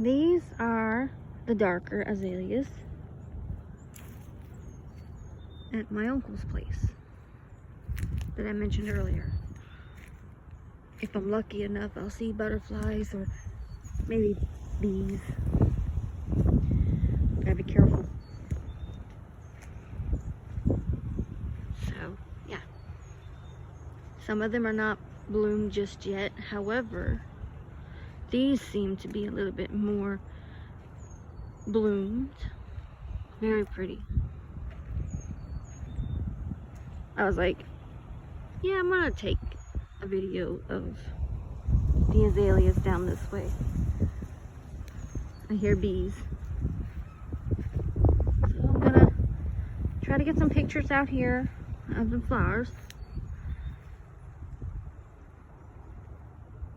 These are the darker azaleas at my uncle's place that I mentioned earlier. If I'm lucky enough, I'll see butterflies or maybe bees. Gotta be careful. So, yeah. Some of them are not bloomed just yet. However, these seem to be a little bit more bloomed. Very pretty. I was like, yeah, I'm gonna take a video of the azaleas down this way. I hear bees. So I'm gonna try to get some pictures out here of the flowers.